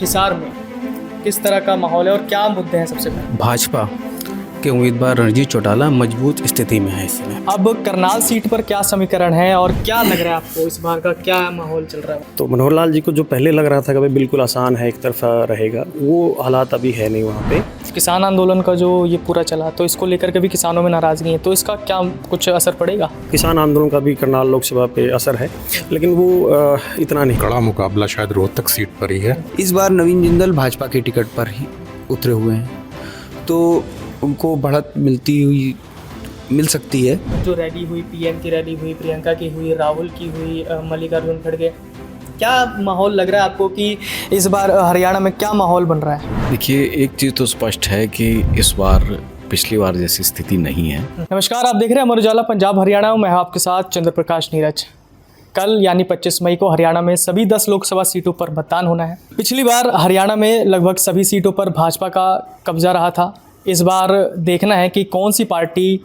हिसार में किस तरह का माहौल है और क्या मुद्दे हैं सबसे पहले? भाजपा के उम्मीदवार रणजीत चौटाला मजबूत स्थिति में है इस समय। अब करनाल सीट पर क्या समीकरण है और क्या लग रहा है आपको, इस बार का क्या माहौल चल रहा है? तो मनोहर लाल जी को जो पहले लग रहा था कि भाई बिल्कुल आसान है, एक तरफा रहेगा, वो हालात अभी है नहीं वहाँ पे। किसान आंदोलन का जो ये पूरा चला तो इसको लेकर के भी किसानों में नाराजगी है, तो इसका क्या कुछ असर पड़ेगा? किसान आंदोलन का भी करनाल लोकसभा पे असर है, लेकिन वो इतना नहीं। कड़ा मुकाबला शायद रोहतक सीट पर ही है। इस बार नवीन जिंदल भाजपा के टिकट पर ही उतरे हुए हैं, तो उनको बढ़त मिल सकती है। जो रैली हुई, पीएम की रैली हुई, प्रियंका की हुई, राहुल की हुई, मल्लिकार्जुन खड़गे, क्या माहौल लग रहा है आपको कि इस बार हरियाणा में क्या माहौल बन रहा है? देखिए, एक चीज़ तो स्पष्ट है कि इस बार पिछली बार जैसी स्थिति नहीं है। नमस्कार, आप देख रहे हैं अमर उजाला पंजाब हरियाणा। मैं आपके साथ चंद्र प्रकाश नीरज। कल यानी 25 मई को हरियाणा में सभी 10 लोकसभा सीटों पर मतदान होना है। पिछली बार हरियाणा में लगभग सभी सीटों पर भाजपा का कब्जा रहा था। इस बार देखना है कि कौन सी पार्टी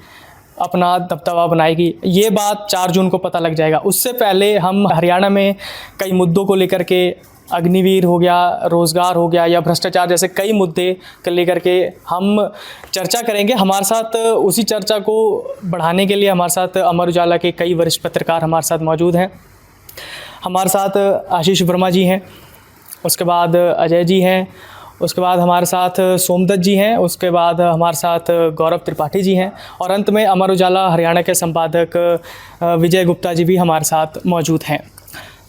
अपना दबदबा बनाएगी। ये बात 4 जून को पता लग जाएगा। उससे पहले हम हरियाणा में कई मुद्दों को लेकर के, अग्निवीर हो गया, रोज़गार हो गया या भ्रष्टाचार जैसे कई मुद्दे को लेकर के हम चर्चा करेंगे। हमारे साथ उसी चर्चा को बढ़ाने के लिए हमारे साथ अमर उजाला के कई वरिष्ठ पत्रकार हमारे साथ मौजूद हैं। हमारे साथ आशीष वर्मा जी हैं, उसके बाद अजय जी हैं, उसके बाद हमारे साथ सोमदत्त जी हैं, उसके बाद हमारे साथ गौरव त्रिपाठी जी हैं और अंत में अमर उजाला हरियाणा के संपादक विजय गुप्ता जी भी हमारे साथ मौजूद हैं।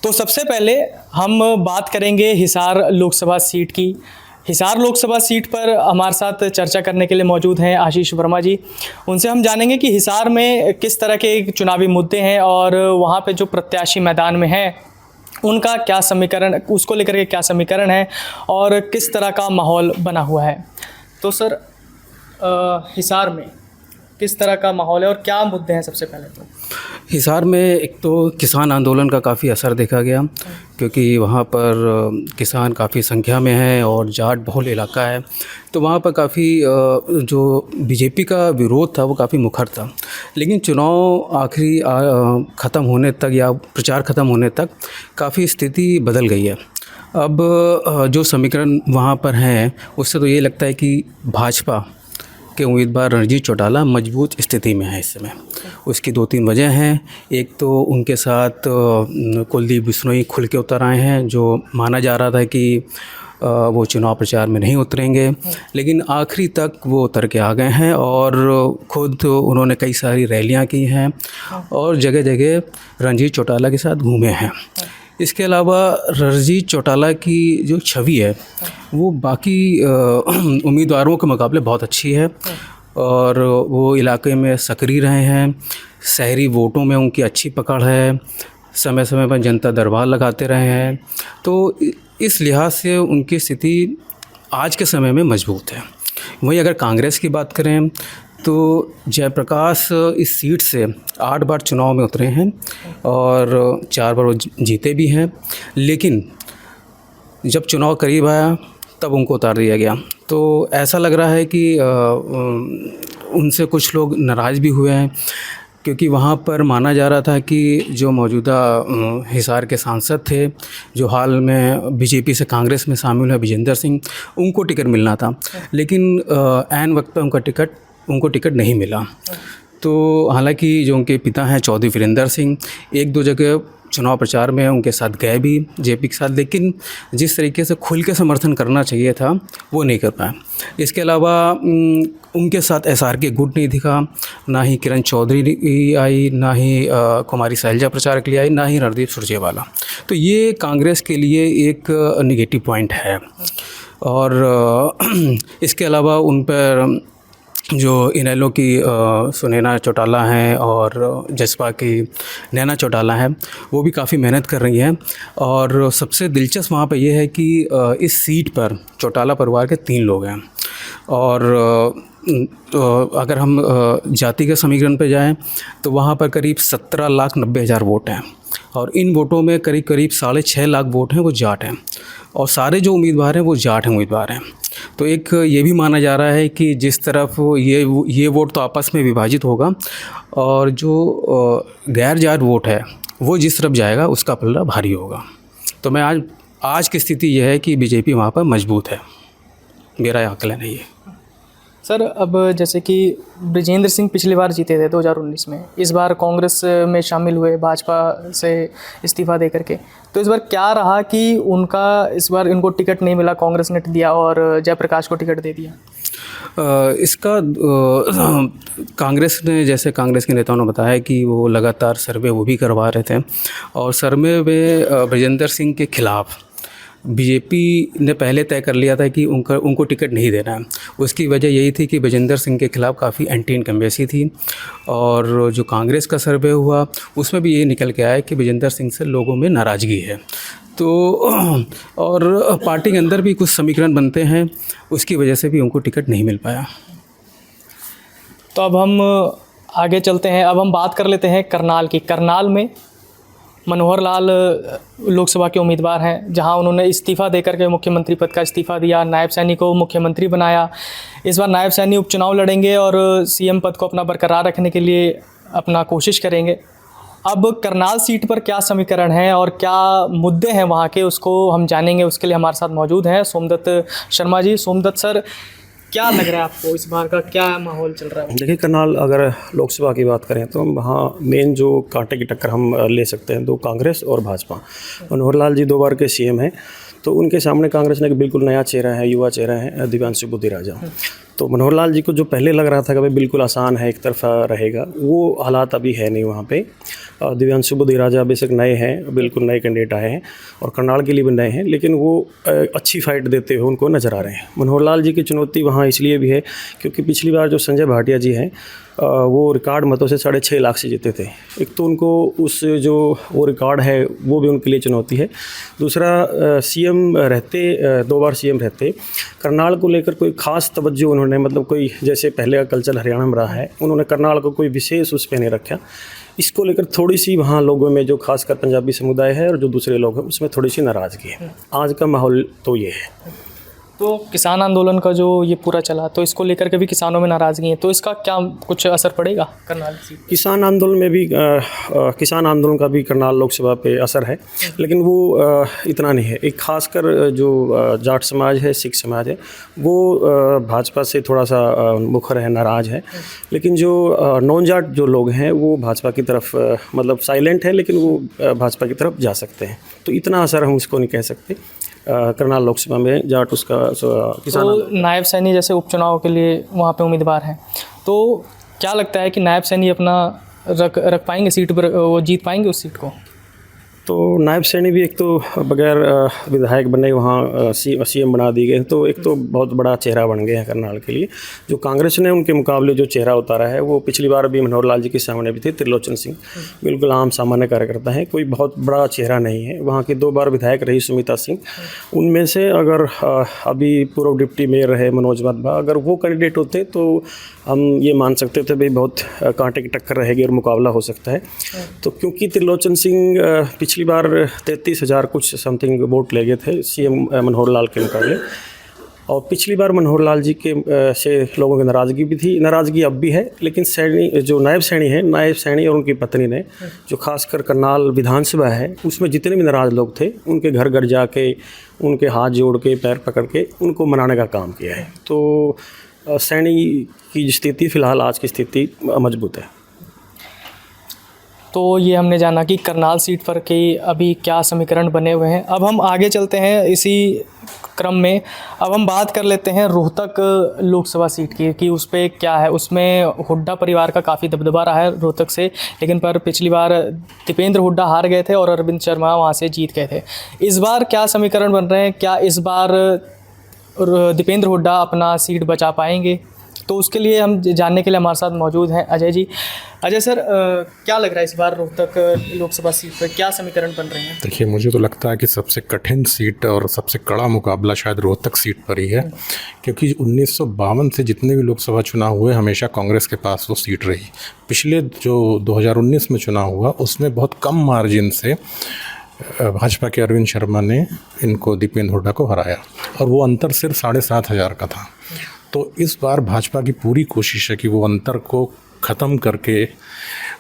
तो सबसे पहले हम बात करेंगे हिसार लोकसभा सीट की। हिसार लोकसभा सीट पर हमारे साथ चर्चा करने के लिए मौजूद हैं आशीष वर्मा जी। उनसे हम जानेंगे कि हिसार में किस तरह के चुनावी मुद्दे हैं और वहाँ पे जो प्रत्याशी मैदान में हैं उनका क्या समीकरण, उसको लेकर के क्या समीकरण है और किस तरह का माहौल बना हुआ है। तो सर, हिसार में किस तरह का माहौल है और क्या मुद्दे हैं सबसे पहले? तो हिसार में एक तो किसान आंदोलन का काफ़ी असर देखा गया, क्योंकि वहाँ पर किसान काफ़ी संख्या में हैं और जाट बहुल इलाका है, तो वहाँ पर काफ़ी जो बीजेपी का विरोध था वो काफ़ी मुखर था। लेकिन चुनाव आखिरी ख़त्म होने तक या प्रचार ख़त्म होने तक काफ़ी स्थिति बदल गई है। अब जो समीकरण वहाँ पर हैं उससे तो ये लगता है कि भाजपा के उम्मीदवार रणजीत चौटाला मजबूत स्थिति में है इस समय। उसकी 2-3 वजह हैं। एक तो उनके साथ कुलदीप बिश्नोई खुल के उतर आए हैं, जो माना जा रहा था कि वो चुनाव प्रचार में नहीं उतरेंगे, लेकिन आखिरी तक वो उतर के आ गए हैं और खुद उन्होंने कई सारी रैलियां की हैं और जगह जगह रणजीत चौटाला के साथ घूमे हैं। इसके अलावा रणजीत चौटाला की जो छवि है वो बाकी उम्मीदवारों के मुकाबले बहुत अच्छी है और वो इलाके में सक्रिय रहे हैं। शहरी वोटों में उनकी अच्छी पकड़ है, समय समय पर जनता दरबार लगाते रहे हैं, तो इस लिहाज से उनकी स्थिति आज के समय में मजबूत है। वहीं अगर कांग्रेस की बात करें तो जयप्रकाश इस सीट से 8 बार चुनाव में उतरे हैं और 4 बार वो जीते भी हैं, लेकिन जब चुनाव करीब आया तब उनको उतार दिया गया। तो ऐसा लग रहा है कि उनसे कुछ लोग नाराज़ भी हुए हैं, क्योंकि वहाँ पर माना जा रहा था कि जो मौजूदा हिसार के सांसद थे, जो हाल में बीजेपी से कांग्रेस में शामिल है, विजेंद्र सिंह, उनको टिकट मिलना था, लेकिन ऐन वक्त पर उनको टिकट नहीं मिला। तो हालांकि जो उनके पिता हैं चौधरी वीरेंद्र सिंह, 1-2 जगह चुनाव प्रचार में उनके साथ गए भी जेपी के साथ, लेकिन जिस तरीके से खुल के समर्थन करना चाहिए था वो नहीं कर पाए। इसके अलावा उनके साथ एसआर के गुट नहीं दिखा, ना ही किरण चौधरी आई, ना ही कुमारी शैलजा प्रचार के लिए आई, ना ही रणदीप सुरजेवाला। तो ये कांग्रेस के लिए एक निगेटिव पॉइंट है। और इसके अलावा उन पर जो इनेलो की सुनैना चौटाला हैं और जसपा की नैना चौटाला हैं, वो भी काफ़ी मेहनत कर रही हैं। और सबसे दिलचस्प वहाँ पे ये है कि इस सीट पर चौटाला परिवार के 3 लोग हैं और तो अगर हम जाति के समीकरण पे जाएं तो वहाँ पर करीब 17,90,000 वोट हैं और इन वोटों में करीब 6.5 लाख वोट हैं वो जाट हैं और सारे जो उम्मीदवार हैं वो जाट उम्मीदवार हैं। तो एक ये भी माना जा रहा है कि जिस तरफ ये वोट तो आपस में विभाजित होगा और जो गैर जाट वोट है वो जिस तरफ जाएगा उसका पलड़ा भारी होगा। तो मैं आज आज की स्थिति यह है कि बीजेपी वहाँ पर मजबूत है, मेरा आकलन है ये। सर अब जैसे कि बृजेंद्र सिंह पिछली बार जीते थे 2019 में, इस बार कांग्रेस में शामिल हुए भाजपा से इस्तीफा दे करके, तो इस बार क्या रहा कि इस बार इनको टिकट नहीं मिला, कांग्रेस ने दिया और जयप्रकाश को टिकट दे दिया? इसका कांग्रेस ने, जैसे कांग्रेस के नेताओं ने बताया कि वो लगातार सर्वे वो भी करवा रहे थे और सर्वे में बृजेंद्र सिंह के खिलाफ बीजेपी ने पहले तय कर लिया था कि उनको टिकट नहीं देना है। उसकी वजह यही थी कि बृजेंद्र सिंह के खिलाफ काफ़ी एंटी इनकम्बेंसी थी और जो कांग्रेस का सर्वे हुआ उसमें भी ये निकल के आया कि बृजेंद्र सिंह से लोगों में नाराज़गी है। तो और पार्टी के अंदर भी कुछ समीकरण बनते हैं, उसकी वजह से भी उनको टिकट नहीं मिल पाया। तो अब हम आगे चलते हैं, अब हम बात कर लेते हैं करनाल की। करनाल में मनोहर लाल लोकसभा के उम्मीदवार हैं, जहां उन्होंने इस्तीफ़ा देकर के मुख्यमंत्री पद का इस्तीफ़ा दिया, नायब सैनी को मुख्यमंत्री बनाया। इस बार नायब सैनी उपचुनाव लड़ेंगे और सीएम पद को अपना बरकरार रखने के लिए अपना कोशिश करेंगे। अब करनाल सीट पर क्या समीकरण है और क्या मुद्दे हैं वहाँ के, उसको हम जानेंगे। उसके लिए हमारे साथ मौजूद हैं सोमदत्त शर्मा जी। सोमदत्त सर, क्या लग रहा है आपको, इस बार का क्या माहौल चल रहा है? देखिए, करनाल अगर लोकसभा की बात करें तो वहाँ मेन जो कांटे की टक्कर हम ले सकते हैं, दो कांग्रेस और भाजपा। मनोहर लाल जी 2 बार के सीएम हैं, तो उनके सामने कांग्रेस ने एक बिल्कुल नया चेहरा है, युवा चेहरा है, दिव्यांशु बुद्धिराजा। तो मनोहर लाल जी को जो पहले लग रहा था कि भाई बिल्कुल आसान है, एक तरफा रहेगा, वो हालात अभी है नहीं वहाँ पे। दिव्यांशु बुद्धिराजा बेशक नए हैं, बिल्कुल नए कैंडिडेट आए हैं और करनाल के लिए भी नए हैं, लेकिन वो अच्छी फाइट देते हुए उनको नज़र आ रहे हैं। मनोहर लाल जी की चुनौती वहाँ इसलिए भी है क्योंकि पिछली बार जो संजय भाटिया जी हैं वो रिकॉर्ड मतों से 6.5 लाख से जीते थे। एक तो उनको उस जो वो रिकॉर्ड है वो भी उनके लिए चुनौती है। दूसरा, सीएम रहते 2 बार सीएम रहते करनाल को लेकर कोई ख़ास तवज्जो उन्होंने, मतलब कोई जैसे पहले का कल्चर हरियाणा में रहा है, उन्होंने करनाल को कोई विशेष उस पर नहीं रखा। इसको लेकर थोड़ी सी वहाँ लोगों में, जो खासकर पंजाबी समुदाय है और जो दूसरे लोग हैं, उसमें थोड़ी सी नाराज़गी है। आज का माहौल तो ये है। तो किसान आंदोलन का जो ये पूरा चला, तो इसको लेकर के भी किसानों में नाराज़गी है, तो इसका क्या कुछ असर पड़ेगा करनाल सीट? किसान आंदोलन में भी किसान आंदोलन का भी करनाल लोकसभा पे असर है, लेकिन वो इतना नहीं है। एक खासकर जो जाट समाज है, सिख समाज है, वो भाजपा से थोड़ा सा मुखर है, नाराज़ है। लेकिन जो नॉन जाट जो लोग हैं वो भाजपा की तरफ मतलब साइलेंट है, लेकिन वो भाजपा की तरफ जा सकते हैं। तो इतना असर हम उसको नहीं कह सकते करनाल लोकसभा में जाट उसका किसान। तो नायब सैनी जैसे उपचुनाव के लिए वहाँ पे उम्मीदवार हैं, तो क्या लगता है कि नायब सैनी अपना रख पाएंगे सीट पर, वो जीत पाएंगे उस सीट को? तो नायब सैनी भी एक तो बगैर विधायक बने वहाँ सीएम बना दी गए, तो एक तो बहुत बड़ा चेहरा बन गए हैं करनाल के लिए। जो कांग्रेस ने उनके मुकाबले जो चेहरा उतारा है, वो पिछली बार भी मनोहर लाल जी के सामने भी थे, त्रिलोचन सिंह, बिल्कुल आम सामान्य कार्यकर्ता हैं, कोई बहुत बड़ा चेहरा नहीं है। वहाँ की 2 बार विधायक रही सुमिता सिंह, उनमें से अगर अभी पूर्व डिप्टी मेयर रहे मनोज वाधवा, अगर वो कैंडिडेट होते तो हम ये मान सकते थे भाई बहुत कांटे की टक्कर रहेगी और मुकाबला हो सकता है। तो क्योंकि त्रिलोचन सिंह पिछली बार 33,000 कुछ समथिंग वोट ले गए थे सीएम मनोहर लाल के मुकाबले, और पिछली बार मनोहर लाल जी के से लोगों की नाराज़गी भी थी, नाराज़गी अब भी है। लेकिन सैनी, जो नायब सैनी है, नायब सैनी और उनकी पत्नी ने, जो खासकर करनाल विधानसभा है, उसमें जितने भी नाराज़ लोग थे, उनके घर घर जाके, उनके हाथ जोड़ के, पैर पकड़ के उनको मनाने का काम किया है। तो सैनी की स्थिति फ़िलहाल आज की स्थिति मजबूत है। तो ये हमने जाना कि करनाल सीट पर के अभी क्या समीकरण बने हुए हैं। अब हम आगे चलते हैं इसी क्रम में। अब हम बात कर लेते हैं रोहतक लोकसभा सीट की कि उस पर क्या है। उसमें हुड्डा परिवार का काफ़ी दबदबा रहा है रोहतक से, लेकिन पर पिछली बार दीपेंद्र हुड्डा हार गए थे और अरविंद शर्मा वहाँ से जीत गए थे। इस बार क्या समीकरण बन रहे हैं? क्या इस बार दीपेंद्र हुड्डा अपना सीट बचा पाएंगे? तो उसके लिए हम जानने के लिए हमारे साथ मौजूद हैं अजय जी। अजय सर, क्या लग रहा है इस बार रोहतक लोकसभा सीट पर क्या समीकरण बन रहे हैं? देखिए, मुझे तो लगता है कि सबसे कठिन सीट और सबसे कड़ा मुकाबला शायद रोहतक सीट पर ही है, क्योंकि 1952 से जितने भी लोकसभा चुनाव हुए हमेशा कांग्रेस के पास वो सीट रही। पिछले जो 2019 में चुनाव हुआ उसमें बहुत कम मार्जिन से भाजपा के अरविंद शर्मा ने इनको दीपेंद्र हुड्डा को हराया, और वो अंतर सिर्फ 7,500 का था। तो इस बार भाजपा की पूरी कोशिश है कि वो अंतर को ख़त्म करके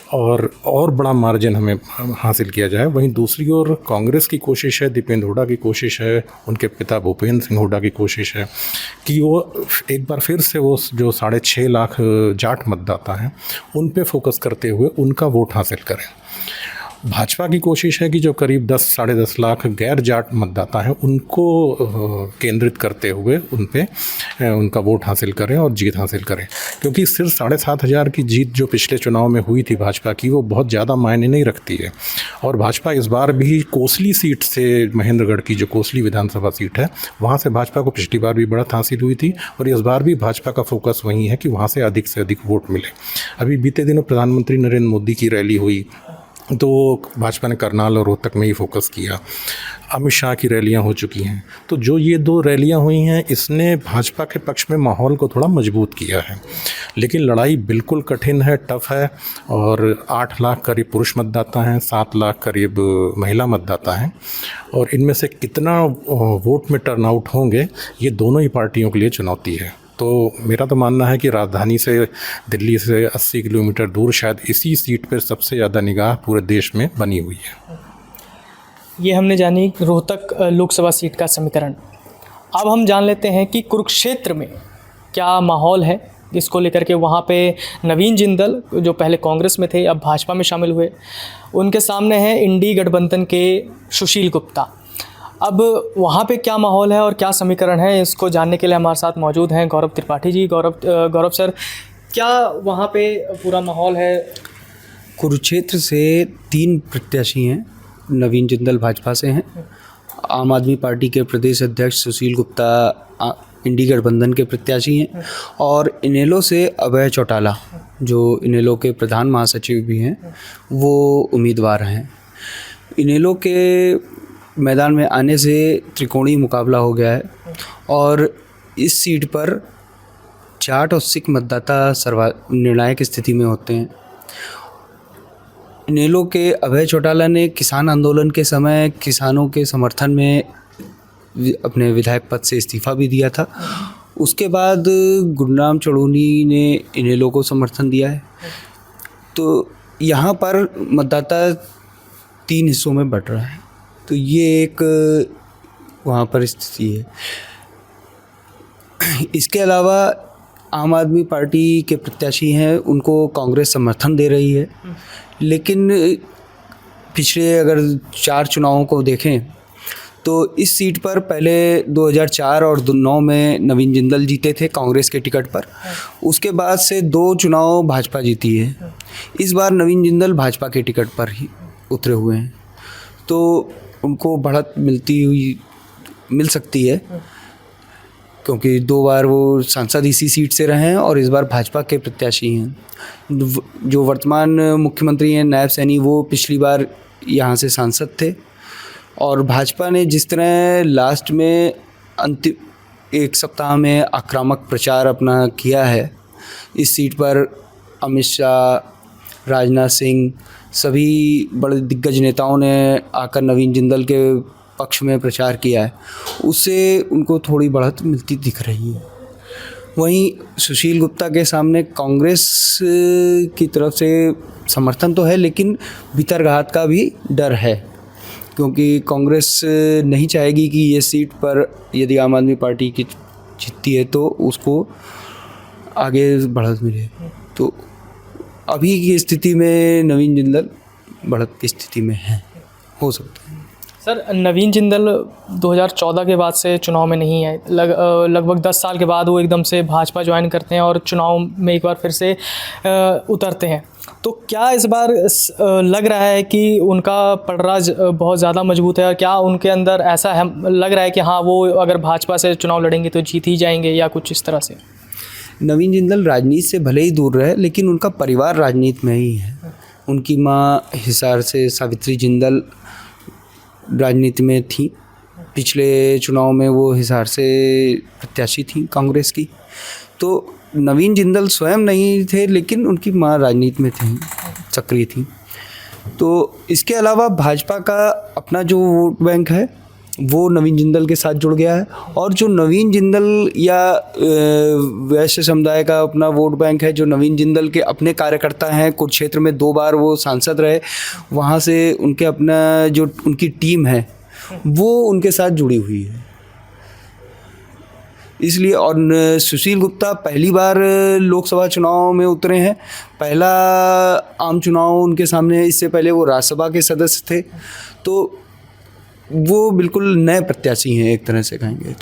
और बड़ा मार्जिन हमें हासिल किया जाए। वहीं दूसरी ओर कांग्रेस की कोशिश है, दीपेंद्र हुड्डा की कोशिश है, उनके पिता भूपेंद्र सिंह हुड्डा की कोशिश है कि वो एक बार फिर से वो जो 6.5 लाख जाट मतदाता हैं उन पे फोकस करते हुए उनका वोट हासिल करें। भाजपा की कोशिश है कि जो करीब 10-10.5 लाख गैर जाट मतदाता हैं उनको केंद्रित करते हुए उन पे उनका वोट हासिल करें और जीत हासिल करें, क्योंकि सिर्फ 7,500 की जीत जो पिछले चुनाव में हुई थी भाजपा की, वो बहुत ज़्यादा मायने नहीं रखती है। और भाजपा इस बार भी कोसली सीट से, महेंद्रगढ़ की जो कोसली विधानसभा सीट है, वहाँ से भाजपा को पिछली बार भी बढ़त हासिल हुई थी और इस बार भी भाजपा का फोकस वही है कि वहाँ से अधिक वोट मिले। अभी बीते दिनों प्रधानमंत्री नरेंद्र मोदी की रैली हुई तो भाजपा ने करनाल और रोहतक में ही फोकस किया। अमित शाह की रैलियां हो चुकी हैं, तो जो ये 2 रैलियां हुई हैं इसने भाजपा के पक्ष में माहौल को थोड़ा मजबूत किया है। लेकिन लड़ाई बिल्कुल कठिन है, टफ है और 8 लाख करीब पुरुष मतदाता हैं, 7 लाख करीब महिला मतदाता हैं और इनमें से कितना वोट में टर्नआउट होंगे ये दोनों ही पार्टियों के लिए चुनौती है। तो मेरा तो मानना है कि राजधानी से, दिल्ली से 80 किलोमीटर दूर शायद इसी सीट पर सबसे ज़्यादा निगाह पूरे देश में बनी हुई है। ये हमने जानी रोहतक लोकसभा सीट का समीकरण। अब हम जान लेते हैं कि कुरुक्षेत्र में क्या माहौल है, इसको लेकर के वहाँ पे नवीन जिंदल जो पहले कांग्रेस में थे अब भाजपा में शामिल हुए, उनके सामने हैं इंडी गठबंधन के सुशील गुप्ता। अब वहाँ पे क्या माहौल है और क्या समीकरण है, इसको जानने के लिए हमारे साथ मौजूद हैं गौरव त्रिपाठी जी। गौरव सर, क्या वहाँ पे पूरा माहौल है? कुरुक्षेत्र से 3 प्रत्याशी हैं। नवीन जिंदल भाजपा से हैं, आम आदमी पार्टी के प्रदेश अध्यक्ष सुशील गुप्ता इंडी गठबंधन के प्रत्याशी हैं और इनेलो से अभय चौटाला जो इनेलो के प्रधान महासचिव भी हैं वो उम्मीदवार हैं। इनेलो के मैदान में आने से त्रिकोणीय मुकाबला हो गया है और इस सीट पर जाट और सिख मतदाता निर्णायक स्थिति में होते हैं। इनेलो के अभय चौटाला ने किसान आंदोलन के समय किसानों के समर्थन में अपने विधायक पद से इस्तीफा भी दिया था। उसके बाद गुरनाम चढ़ूनी ने इनेलो को समर्थन दिया है। तो यहाँ पर मतदाता 3 हिस्सों में बंट रहा है, तो ये एक वहाँ पर स्थिति है। इसके अलावा आम आदमी पार्टी के प्रत्याशी हैं, उनको कांग्रेस समर्थन दे रही है, लेकिन पिछले अगर 4 चुनावों को देखें तो इस सीट पर पहले 2004 और 2009 में नवीन जिंदल जीते थे कांग्रेस के टिकट पर। उसके बाद से 2 चुनाव भाजपा जीती है। इस बार नवीन जिंदल भाजपा के टिकट पर ही उतरे हुए हैं, तो उनको बढ़त मिल सकती है क्योंकि 2 बार वो सांसद इसी सीट से रहे हैं और इस बार भाजपा के प्रत्याशी हैं। जो वर्तमान मुख्यमंत्री हैं नायब सैनी, वो पिछली बार यहाँ से सांसद थे और भाजपा ने जिस तरह लास्ट में अंतिम 1 सप्ताह में आक्रामक प्रचार अपना किया है, इस सीट पर अमित शाह, राजनाथ सिंह, सभी बड़े दिग्गज नेताओं ने आकर नवीन जिंदल के पक्ष में प्रचार किया है, उससे उनको थोड़ी बढ़त मिलती दिख रही है। वहीं सुशील गुप्ता के सामने कांग्रेस की तरफ से समर्थन तो है, लेकिन भीतरघात का भी डर है क्योंकि कांग्रेस नहीं चाहेगी कि ये सीट पर यदि आम आदमी पार्टी की जीतती है तो उसको आगे बढ़त मिले। तो अभी की स्थिति में नवीन जिंदल बढ़त की स्थिति में है, हो सकता है। सर, नवीन जिंदल 2014 के बाद से चुनाव में नहीं है। लगभग 10 साल के बाद वो एकदम से भाजपा ज्वाइन करते हैं और चुनाव में एक बार फिर से उतरते हैं। तो क्या इस बार लग रहा है कि उनका पड़रा बहुत ज़्यादा मजबूत है और क्या उनके अंदर ऐसा है, लग रहा है कि हाँ वो अगर भाजपा से चुनाव लड़ेंगे तो जीत ही जाएंगे या कुछ इस तरह से? नवीन जिंदल राजनीति से भले ही दूर रहे, लेकिन उनका परिवार राजनीति में ही है। उनकी माँ हिसार से सावित्री जिंदल राजनीति में थी। पिछले चुनाव में वो हिसार से प्रत्याशी थी कांग्रेस की। तो नवीन जिंदल स्वयं नहीं थे, लेकिन उनकी माँ राजनीति में थी, सक्रिय थी। तो इसके अलावा भाजपा का अपना जो वोट बैंक है वो नवीन जिंदल के साथ जुड़ गया है। और जो नवीन जिंदल या वैश्य समुदाय का अपना वोट बैंक है, जो नवीन जिंदल के अपने कार्यकर्ता हैं, कुरुक्षेत्र में 2 बार वो सांसद रहे, वहाँ से उनके अपना जो उनकी टीम है वो उनके साथ जुड़ी हुई है इसलिए। और सुशील गुप्ता पहली बार लोकसभा चुनाव में उतरे हैं, पहला आम चुनाव उनके सामने है। इससे पहले वो राज्यसभा के सदस्य थे, तो वो बिल्कुल नए प्रत्याशी हैं एक तरह से कहेंगे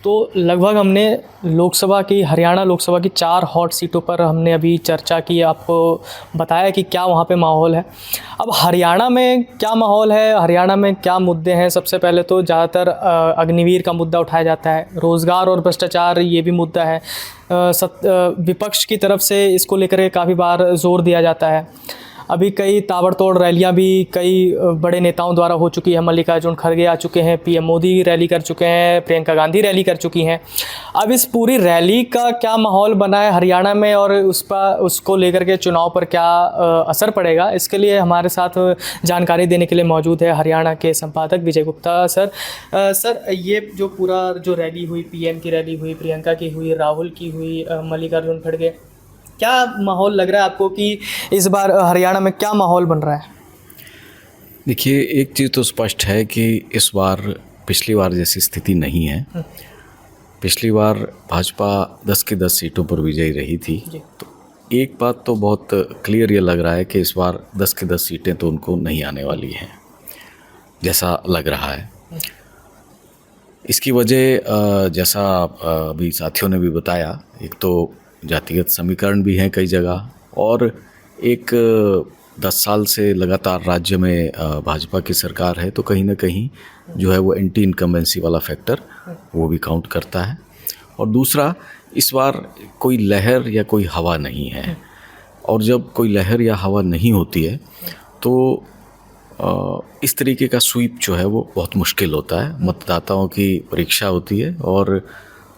तो लगभग हमने लोकसभा की, हरियाणा लोकसभा की 4 हॉट सीटों पर हमने अभी चर्चा की, आपको बताया कि क्या वहाँ पे माहौल है। अब हरियाणा में क्या माहौल है, हरियाणा में क्या मुद्दे हैं? सबसे पहले तो ज़्यादातर अग्निवीर का मुद्दा उठाया जाता है, रोज़गार और भ्रष्टाचार ये भी मुद्दा है। विपक्ष की तरफ से इसको लेकर के काफ़ी बार जोर दिया जाता है। अभी कई ताबड़तोड़ रैलियां भी कई बड़े नेताओं द्वारा हो चुकी है। मल्लिकार्जुन खड़गे आ चुके हैं, पीएम मोदी रैली कर चुके हैं, प्रियंका गांधी रैली कर चुकी हैं। अब इस पूरी रैली का क्या माहौल बना है हरियाणा में और उसको लेकर के चुनाव पर क्या असर पड़ेगा, इसके लिए हमारे साथ जानकारी देने के लिए मौजूद है हरियाणा के संपादक विजय गुप्ता सर। सर, ये जो पूरा जो रैली हुई, पीएम की रैली हुई, प्रियंका की हुई, राहुल की हुई, मल्लिकार्जुन खड़गे, क्या माहौल लग रहा है आपको कि इस बार हरियाणा में क्या माहौल बन रहा है? देखिए, एक चीज़ तो स्पष्ट है कि इस बार पिछली बार जैसी स्थिति नहीं है। पिछली बार भाजपा 10 की 10 सीटों पर विजयी रही थी। तो एक बात तो बहुत क्लियर ये लग रहा है कि इस बार 10 की 10 सीटें तो उनको नहीं आने वाली हैं, जैसा लग रहा है। इसकी वजह जैसा अभी साथियों ने भी बताया, एक तो जातिगत समीकरण भी हैं कई जगह, और एक 10 साल से लगातार राज्य में भाजपा की सरकार है, तो कहीं ना कहीं जो है वो एंटी इनकम्बेंसी वाला फैक्टर वो भी काउंट करता है। और दूसरा, इस बार कोई लहर या कोई हवा नहीं है, और जब कोई लहर या हवा नहीं होती है तो इस तरीके का स्वीप जो है वो बहुत मुश्किल होता है। मतदाताओं की परीक्षा होती है, और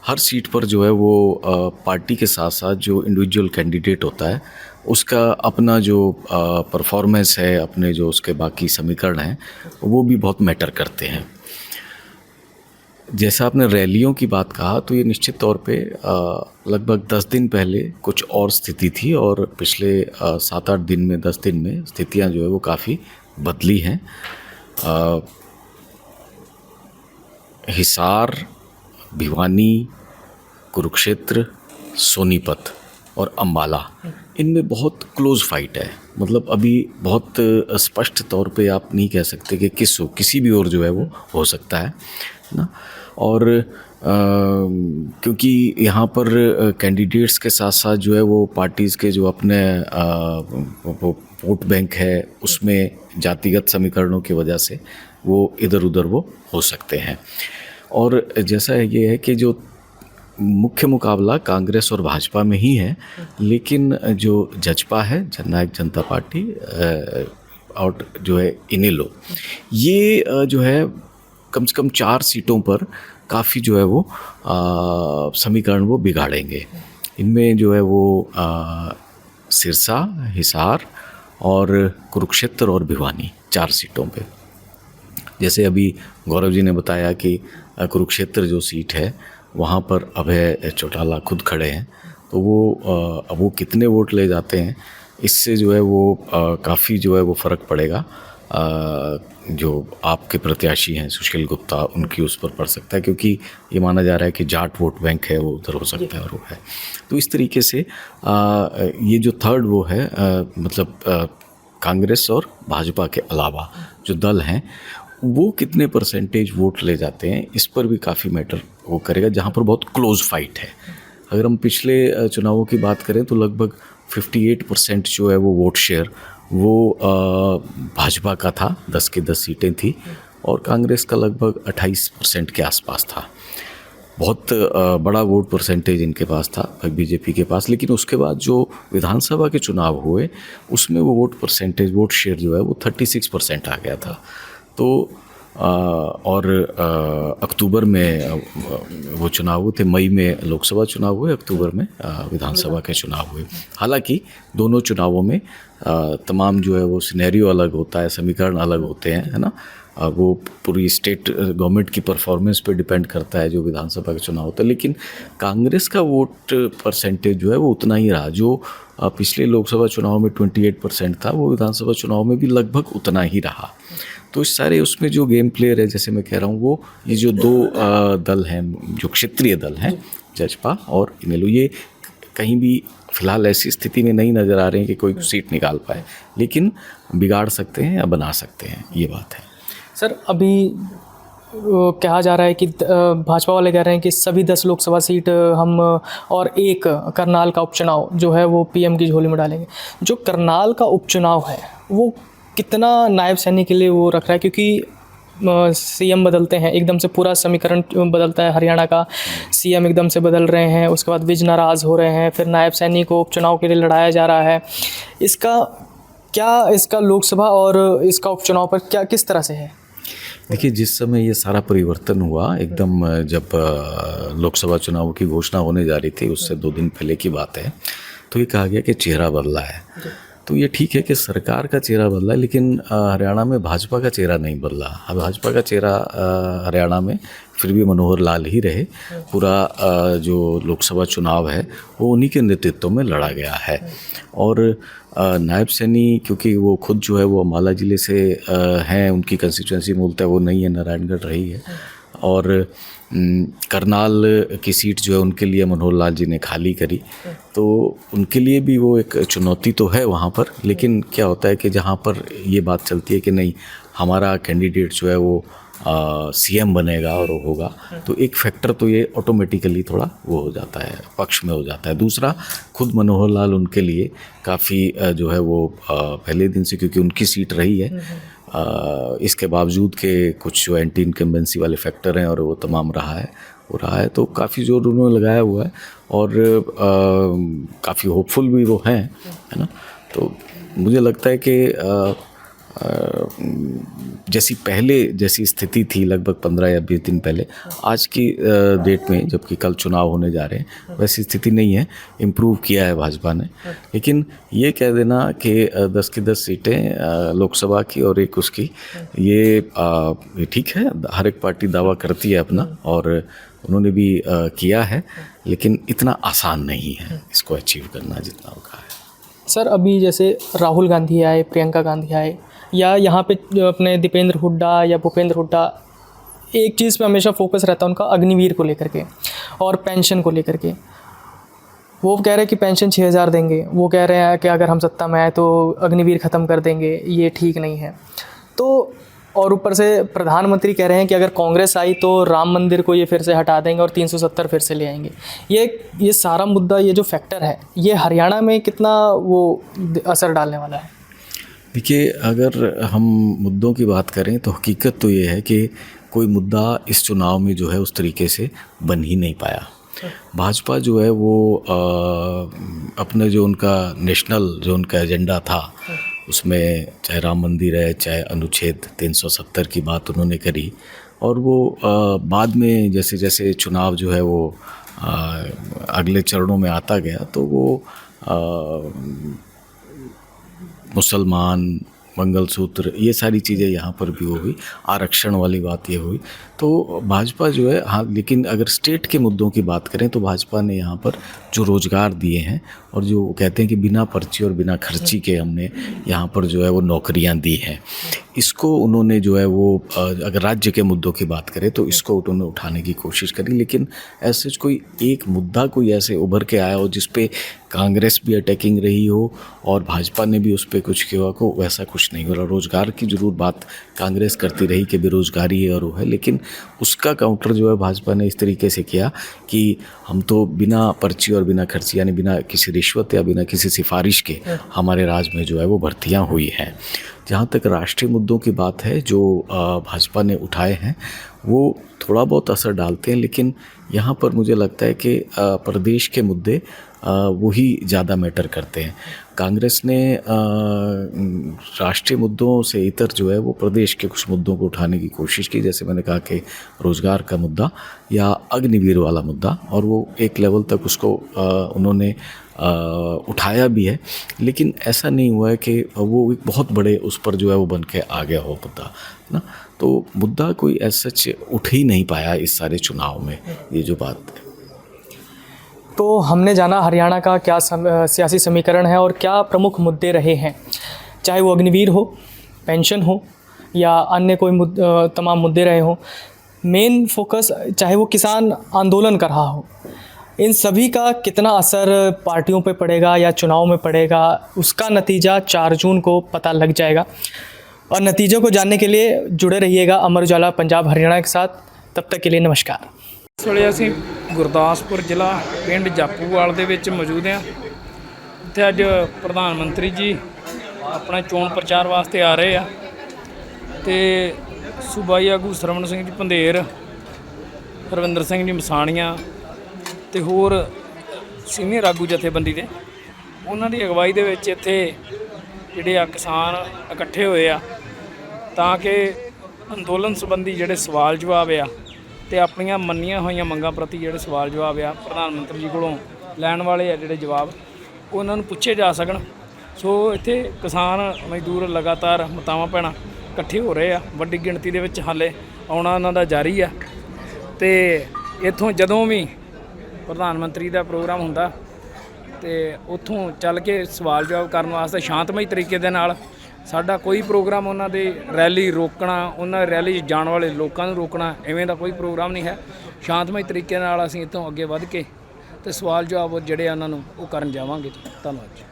हर सीट पर जो है वो पार्टी के साथ साथ जो इंडिविजुअल कैंडिडेट होता है उसका अपना जो परफॉर्मेंस है, अपने जो उसके बाकी समीकरण हैं, वो भी बहुत मैटर करते हैं। जैसा आपने रैलियों की बात कहा, तो ये निश्चित तौर पे लगभग 10 दिन पहले कुछ और स्थिति थी, और पिछले 7-8 दिन में, 10 दिन में स्थितियाँ जो है वो काफ़ी बदली हैं। हिसार, भिवानी, कुरुक्षेत्र, सोनीपत और अम्बाला, इनमें बहुत क्लोज फाइट है। मतलब अभी बहुत स्पष्ट तौर पे आप नहीं कह सकते कि किसी भी ओर जो है वो हो सकता है ना। और क्योंकि यहाँ पर कैंडिडेट्स के साथ साथ जो है वो पार्टीज़ के जो अपने वोट बैंक है, उसमें जातिगत समीकरणों की वजह से वो इधर उधर वो हो सकते हैं। और जैसा ये है कि जो मुख्य मुकाबला कांग्रेस और भाजपा में ही है, लेकिन जो जजपा है, जननायक जनता पार्टी, और जो है इनेलो, ये जो है कम से कम 4 सीटों पर काफ़ी जो है वो समीकरण वो बिगाड़ेंगे। इनमें जो है वो सिरसा, हिसार और कुरुक्षेत्र और भिवानी, 4 सीटों पे। जैसे अभी गौरव जी ने बताया कि कुरुक्षेत्र जो सीट है वहाँ पर अभय चौटाला खुद खड़े हैं, तो वो अब वो कितने वोट ले जाते हैं, इससे जो है वो काफ़ी जो है वो फ़र्क पड़ेगा। जो आपके प्रत्याशी हैं सुशील गुप्ता, उनकी उस पर पड़ सकता है, क्योंकि ये माना जा रहा है कि जाट वोट बैंक है वो उधर हो सकता है और वो है। तो इस तरीके से ये जो थर्ड वो है, मतलब कांग्रेस और भाजपा के अलावा जो दल हैं वो कितने परसेंटेज वोट ले जाते हैं, इस पर भी काफ़ी मैटर वो करेगा, जहाँ पर बहुत क्लोज फाइट है। अगर हम पिछले चुनावों की बात करें तो लगभग 58% जो है वो वोट शेयर वो भाजपा का था, 10 की 10 सीटें थी, और कांग्रेस का लगभग 28% के आसपास था। बहुत बड़ा वोट परसेंटेज इनके पास था, बीजेपी के पास। लेकिन उसके बाद जो विधानसभा के चुनाव हुए उसमें वो वोट परसेंटेज, वोट शेयर जो है वो 36% आ गया था। तो और अक्टूबर में वो चुनाव हुए थे, मई में लोकसभा चुनाव हुए, अक्टूबर में विधानसभा के चुनाव हुए। हालांकि दोनों चुनावों में तमाम जो है वो सिनेरियो अलग होता है, समीकरण अलग होते हैं, है ना। वो पूरी स्टेट गवर्नमेंट की परफॉर्मेंस पे डिपेंड करता है जो विधानसभा का चुनाव होता है। लेकिन कांग्रेस का वोट परसेंटेज जो है वो उतना ही रहा, जो पिछले लोकसभा चुनाव में 28% था, वो विधानसभा चुनाव में भी लगभग उतना ही रहा। तो इस सारे उसमें जो गेम प्लेयर है, जैसे मैं कह रहा हूँ, वो ये जो दो दल हैं, जो क्षेत्रीय दल हैं, जजपा और इनेलो, ये कहीं भी फिलहाल ऐसी स्थिति में नहीं नज़र आ रहे हैं कि कोई सीट निकाल पाए, लेकिन बिगाड़ सकते हैं या बना सकते हैं, ये बात है। सर अभी कहा जा रहा है कि भाजपा वाले कह रहे हैं कि सभी 10 लोकसभा सीट हम और एक करनाल का उपचुनाव जो है वो पीएम की झोली में डालेंगे। जो करनाल का उपचुनाव है वो कितना नायब सैनी के लिए वो रख रहा है, क्योंकि सीएम बदलते हैं, एकदम से पूरा समीकरण बदलता है, हरियाणा का सीएम एकदम से बदल रहे हैं, उसके बाद विज नाराज़ हो रहे हैं, फिर नायब सैनी को उपचुनाव के लिए लड़ाया जा रहा है। इसका लोकसभा और इसका उपचुनाव पर क्या किस तरह से है? देखिए, जिस समय ये सारा परिवर्तन हुआ, एकदम जब लोकसभा चुनाव की घोषणा होने जा रही थी, उससे 2 दिन पहले की बात है, तो ये कहा गया कि चेहरा बदला है। तो ये ठीक है कि सरकार का चेहरा बदला, लेकिन हरियाणा में भाजपा का चेहरा नहीं बदला। भाजपा का चेहरा हरियाणा में फिर भी मनोहर लाल ही रहे। पूरा जो लोकसभा चुनाव है वो उन्हीं के नेतृत्व में लड़ा गया है। और नायब सैनी, क्योंकि वो खुद जो है वो अम्बाला ज़िले से हैं, उनकी कंस्टिट्यूंसी मूलतः वो नहीं है, नारायणगढ़ रही है, और करनाल की सीट जो है उनके लिए मनोहर लाल जी ने खाली करी, तो उनके लिए भी वो एक चुनौती तो है वहाँ पर। लेकिन क्या होता है कि जहाँ पर ये बात चलती है कि नहीं, हमारा कैंडिडेट जो है वो सीएम बनेगा और वो होगा, तो एक फैक्टर तो ये ऑटोमेटिकली थोड़ा वो हो जाता है, पक्ष में हो जाता है। दूसरा, खुद मनोहर लाल उनके लिए काफ़ी जो है वो पहले दिन से, क्योंकि उनकी सीट रही है, इसके बावजूद के कुछ जो एंटी इनकम्बेंसी वाले फैक्टर हैं और वो तमाम रहा है, तो काफ़ी जोर उन्होंने लगाया हुआ है और काफ़ी होपफुल भी वो हैं, है ना। तो मुझे लगता है कि जैसी स्थिति थी लगभग 15 या 20 दिन पहले, आज की डेट में, जबकि कल चुनाव होने जा रहे हैं, वैसी स्थिति नहीं है। इम्प्रूव किया है भाजपा ने। लेकिन ये कह देना कि 10 की 10 सीटें लोकसभा की और एक उसकी, ये ठीक है, हर एक पार्टी दावा करती है अपना, और उन्होंने भी किया है, लेकिन इतना आसान नहीं है इसको अचीव करना जितना होगा है। सर अभी जैसे राहुल गांधी आए, प्रियंका गांधी आए, या यहाँ पे अपने दीपेंद्र हुड्डा या भूपेंद्र हुड्डा, एक चीज़ पे हमेशा फोकस रहता है उनका, अग्निवीर को लेकर के और पेंशन को लेकर के। वो कह रहे हैं कि पेंशन 6,000 देंगे, वो कह रहे हैं कि अगर हम सत्ता में आए तो अग्निवीर ख़त्म कर देंगे, ये ठीक नहीं है। तो और ऊपर से प्रधानमंत्री कह रहे हैं कि अगर कांग्रेस आई तो राम मंदिर को ये फिर से हटा देंगे और 370 फिर से ले आएंगे। ये सारा मुद्दा, ये जो फैक्टर है, ये हरियाणा में कितना वो असर डालने वाला है? देखिए, अगर हम मुद्दों की बात करें तो हकीकत तो ये है कि कोई मुद्दा इस चुनाव में जो है उस तरीके से बन ही नहीं पाया। भाजपा जो है वो अपने जो उनका नेशनल जो उनका एजेंडा था, उसमें चाहे राम मंदिर है, चाहे अनुच्छेद 370 की बात उन्होंने करी, और वो बाद में जैसे जैसे चुनाव जो है वो अगले चरणों में आता गया, तो वो मुसलमान, मंगलसूत्र, ये सारी चीज़ें यहाँ पर भी हुई, आरक्षण वाली बात ये हुई। तो भाजपा जो है, हाँ, लेकिन अगर स्टेट के मुद्दों की बात करें तो भाजपा ने यहाँ पर जो रोज़गार दिए हैं, और जो कहते हैं कि बिना पर्ची और बिना खर्ची के हमने यहाँ पर जो है वो नौकरियाँ दी हैं, इसको उन्होंने जो है वो, अगर राज्य के मुद्दों की बात करें तो इसको उन्होंने उठाने की कोशिश करी। लेकिन ऐसे कोई एक मुद्दा कोई ऐसे उभर के आया हो जिस पे कांग्रेस भी अटैकिंग रही हो और भाजपा ने भी उस पर कुछ किया हो, वैसा कुछ नहीं हो रहा। रोज़गार की ज़रूर बात कांग्रेस करती रही कि बेरोज़गारी है और वो है, लेकिन उसका काउंटर जो है भाजपा ने इस तरीके से किया कि हम तो बिना पर्ची और बिना खर्ची, यानी बिना किसी रिश्वत या बिना किसी सिफारिश के हमारे राज में जो है वो भर्तियाँ हुई हैं। जहाँ तक राष्ट्रीय मुद्दों की बात है, जो भाजपा ने उठाए हैं, वो थोड़ा बहुत असर डालते हैं, लेकिन यहाँ पर मुझे लगता है कि प्रदेश के मुद्दे वही ज़्यादा मैटर करते हैं। कांग्रेस ने राष्ट्रीय मुद्दों से इतर जो है वो प्रदेश के कुछ मुद्दों को उठाने की कोशिश की, जैसे मैंने कहा कि रोज़गार का मुद्दा या अग्निवीर वाला मुद्दा, और वो एक लेवल तक उसको उन्होंने उठाया भी है, लेकिन ऐसा नहीं हुआ है कि वो एक बहुत बड़े उस पर जो है वो बन के आ गया हो मुद्दा ना। तो मुद्दा कोई ऐसा उठ ही नहीं पाया इस सारे चुनाव में, ये जो बात है। तो हमने जाना हरियाणा का क्या सियासी समीकरण है और क्या प्रमुख मुद्दे रहे हैं, चाहे वो अग्निवीर हो, पेंशन हो या अन्य कोई तमाम मुद्दे रहे हों। मेन फोकस चाहे वो किसान आंदोलन कर रहा हो, इन सभी का कितना असर पार्टियों पे पड़ेगा या चुनाव में पड़ेगा, उसका नतीजा 4 जून को पता लग जाएगा। और नतीजों को जानने के लिए जुड़े रहिएगा अमर उजाला पंजाब हरियाणा के साथ। तब तक के लिए नमस्कार। इस ਵੇਲੇ ਅਸੀਂ ਗੁਰਦਾਸਪੁਰ ਜ਼ਿਲ੍ਹਾ ਪਿੰਡ ਜਾਪੂਵਾਲ ਦੇ ਵਿੱਚ ਮੌਜੂਦ ਹਾਂ। ਇੱਥੇ ਅੱਜ ਪ੍ਰਧਾਨ ਮੰਤਰੀ ਜੀ ਆਪਣਾ ਚੋਣ ਪ੍ਰਚਾਰ ਵਾਸਤੇ ਆ ਰਹੇ ਆ ਤੇ ਸੂਬਾਈ ਆਗੂ ਸਰਵਣ ਸਿੰਘ ਜੀ ਪੰਧੇਰ, ਹਰਵਿੰਦਰ ਸਿੰਘ ਜੀ ਮਸਾਣੀਆਂ ਤੇ ਹੋਰ ਸੀਨੀਅਰ ਆਗੂ ਜਥੇਬੰਦੀ ਦੇ ਉਹਨਾਂ ਦੀ ਅਗਵਾਈ ਦੇ ਵਿੱਚ ਇੱਥੇ ਜਿਹੜੇ ਆ ਕਿਸਾਨ ਇਕੱਠੇ ਹੋਏ ਆ ਤਾਂ ਕਿ ਅੰਦੋਲਨ ਸੰਬੰਧੀ ਜਿਹੜੇ ਸਵਾਲ ਜਵਾਬ ਆ ਤੇ ਆਪਣੀਆਂ ਮੰਨੀਆਂ ਹੋਈਆਂ ਮੰਗਾਂ ਪ੍ਰਤੀ ਜਿਹੜੇ ਸਵਾਲ ਜਵਾਬ ਆ ਪ੍ਰਧਾਨ ਮੰਤਰੀ ਜੀ ਕੋਲੋਂ ਲੈਣ ਵਾਲੇ ਆ ਜਿਹੜੇ ਜਵਾਬ ਉਹਨਾਂ ਨੂੰ ਪੁੱਛੇ ਜਾ ਸਕਣ। ਸੋ ਇੱਥੇ ਕਿਸਾਨ ਮਜ਼ਦੂਰ ਲਗਾਤਾਰ ਮਾਤਾਵਾਂ ਭੈਣਾਂ ਇਕੱਠੇ ਹੋ ਰਹੇ ਆ, ਵੱਡੀ ਗਿਣਤੀ ਦੇ ਵਿੱਚ ਹਾਲੇ ਆਉਣਾ ਉਹਨਾਂ ਦਾ ਜਾਰੀ ਆ। ਤੇ ਇੱਥੋਂ ਜਦੋਂ ਵੀ ਪ੍ਰਧਾਨ ਮੰਤਰੀ ਦਾ ਪ੍ਰੋਗਰਾਮ ਹੁੰਦਾ ਤੇ ਉੱਥੋਂ ਚੱਲ ਕੇ ਸਵਾਲ ਜਵਾਬ ਕਰਨ ਵਾਸਤੇ ਸ਼ਾਂਤਮਈ ਤਰੀਕੇ ਦੇ ਨਾਲ ਸਾਡਾ ਕੋਈ ਪ੍ਰੋਗਰਾਮ ਉਹਨਾਂ ਦੇ ਰੈਲੀ ਰੋਕਣਾ, ਉਹਨਾਂ ਰੈਲੀ 'ਚ ਜਾਣ ਵਾਲੇ ਲੋਕਾਂ ਨੂੰ ਰੋਕਣਾ, ਐਵੇਂ ਦਾ ਕੋਈ ਪ੍ਰੋਗਰਾਮ ਨਹੀਂ ਹੈ। ਸ਼ਾਂਤਮਈ ਤਰੀਕੇ ਨਾਲ ਅਸੀਂ ਇੱਥੋਂ ਅੱਗੇ ਵੱਧ ਕੇ ਤੇ ਸਵਾਲ ਜਵਾਬ ਜਿਹੜੇ ਉਹਨਾਂ ਨੂੰ ਉਹ ਕਰਨ ਜਾਵਾਂਗੇ। ਧੰਨਵਾਦ ਜੀ।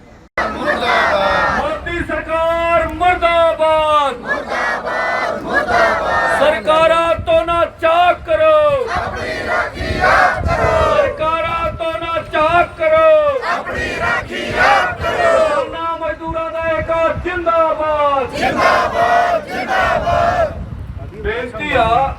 ਮੋਦੀ ਸਰਕਾਰ ਮੁਰਦਾਬਾਦ, ਮੁਰਦਾਬਾਦ, ਮੁਰਦਾਬਾਦ। ਸਰਕਾਰਾਂ ਤੋਂ ਨਾ ਚਾਕ ਕਰੋ, ਆਪਣੀ ਰਾਖੀ ਆਪ ਕਰੋ। ਸਰਕਾਰਾਂ ਤੋਂ ਨਾ ਚਾਕ ਕਰੋ, ਆਪਣੀ ਰਾਖੀ ਆਪ ਕਰੋ। ਨਾ ਮਜ਼ਦੂਰਾਂ ਦਾ ਇੱਕ ਜਿੰਦਾਬਾਦ, ਜਿੰਦਾਬਾਦ, ਜਿੰਦਾਬਾਦ। ਬੇਨਤੀ ਆ